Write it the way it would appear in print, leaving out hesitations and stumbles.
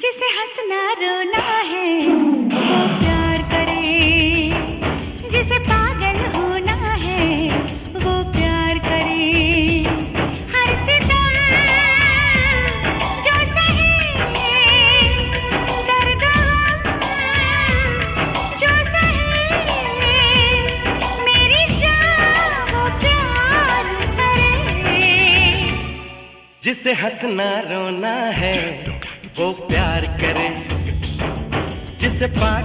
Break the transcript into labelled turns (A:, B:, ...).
A: जिसे हंसना रोना है वो प्यार करे, जिसे पागल होना है वो प्यार करे। हर सितम जो सहे, दर्द जो सहे, मेरी जान वो प्यार करे।
B: जिसे हंसना रोना है वो प्यार करे, जिसे पागल